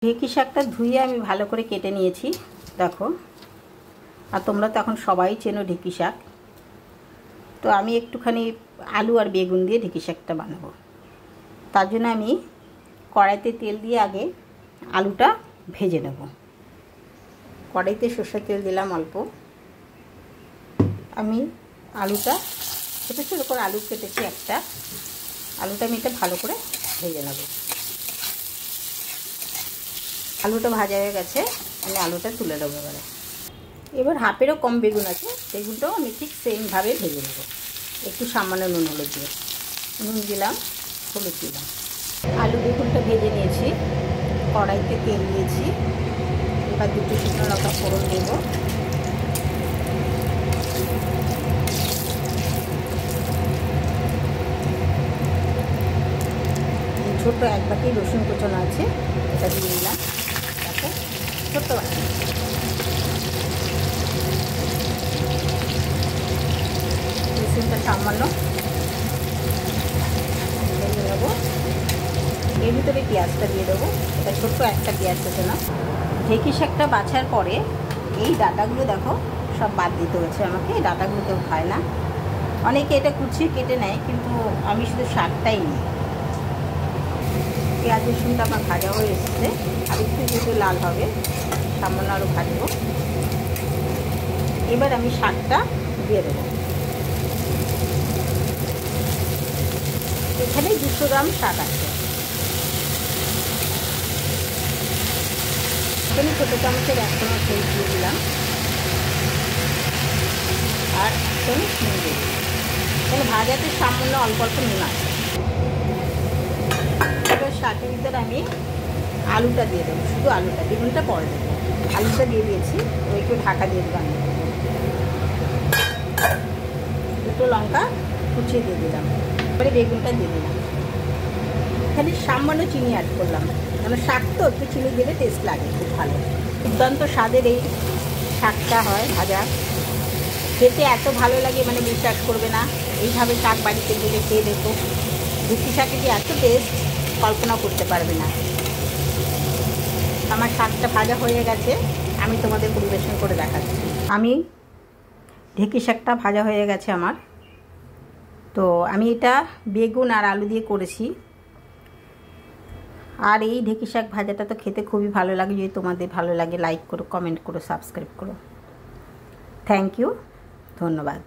ঢেঁকি শাকটা ধুয়ে আমি ভালো করে কেটে নিয়েছি দেখো। আর তোমরা তো এখন সবাই চেনো ঢেঁকি শাক। তো আমি একটুখানি আলু আর বেগুন দিয়ে ঢেঁকি শাকটা বানাবো। তার জন্য আমি কড়াইতে তেল দিয়ে আগে আলুটা ভেজে নেব। কড়াইতে সরষের তেল দিলাম অল্প। আমি আলুটা ছোটো ছোটো করে আলু কেটেছি একটা। আলুটা আমি এটা ভালো করে ভেজে নেব। আলুটা ভাজা হয়ে গেছে, আমি আলুটা তুলে দেবো এবারে। এবার হাফেরও কম বেগুন আছে, বেগুনটাও আমি ঠিক সেমভাবে ভেজে নেব। একটু সামান্য নুন হলুদ দিয়ে, নুন দিলাম, হলুদ দিলাম। আলু বেগুনটা ভেজে নিয়েছি, কড়াইতে তেল দিয়েছি। এবার দুটো শুকনো লঙ্কা ফোড়ন দেব। ছোট্ট এক বাটি রসুন কুচানো আছে, এটা দিয়ে দিলাম। তারপর ছোট্ট বাটি রসুনটা সামান্য ভেজে নেবো। এর ভিতরে পেঁয়াজটা দিয়ে দেবো। এটা ছোট্ট একটা পেঁয়াজ আছে না। ঢেঁকি শাকটা বাছার পরে এই ডাঁটাগুলো দেখো সব বাদ দিতে হচ্ছে আমাকে। এই ডাঁটাগুলো কেউ খায় না, অনেকে এটা কুচিয়ে কেটে নেয়, কিন্তু আমি শুধু শাকটাই নিই। পেঁয়াজ রসুনটা আমার ভাজা হয়ে এসেছে, আর একটু যেহেতু লাল হবে সামান্য আরও ভাজবো। এবার আমি শাকটা দিয়ে দেবো। এখানে 200 গ্রাম শাক আছে। এখানে ছোটো চামচের 1 চামচ হলুদ দিয়ে দিলাম, আর 1 চামচ নুন দিয়ে দিলাম। তাহলে ভাজাতে সামান্য অল্প অল্প নুন আছে। এবার শাকের ভিতরে আমি আলুটা দিয়ে দেবো, শুধু আলুটা, বেগুনটা পরে দেবো। আলুটা দিয়ে দিয়েছি, ওই একটু ঢাকা দিয়ে দেবো। আমি দুটো লঙ্কা কুচিয়ে দিয়ে দিলাম, এবারে বেগুনটা দিয়ে দিলাম। এখানে সামান্য চিনি অ্যাড করলাম, কারণ শাক তো একটু চিনি দিলে টেস্ট লাগে খুব ভালো। দুর্দান্ত স্বাদের এই শাকটা হয় ভাজা, খেতে এত ভালো লাগে মানে বিশ্বাস করবে না। এইভাবে শাক বাড়িতে গেলে খেয়ে দেখো, ঢেঁকি শাকে যে এত টেস্ট কল্পনা করতে পারবে না। আমার শাকটা ভাজা হয়ে গেছে, আমি তোমাদের পরিবেশন করে দেখাচ্ছি। আমি ঢেঁকি শাকটা ভাজা হয়ে গেছে আমার। তো আমি এটা বেগুন আর আলু দিয়ে করেছি। আর এই ঢেঁকি শাক ভাজাটা তো খেতে খুবই ভালো লাগে। যদি তোমাদের ভালো লাগে লাইক করো, কমেন্ট করো, সাবস্ক্রাইব করো। থ্যাংক ইউ, ধন্যবাদ।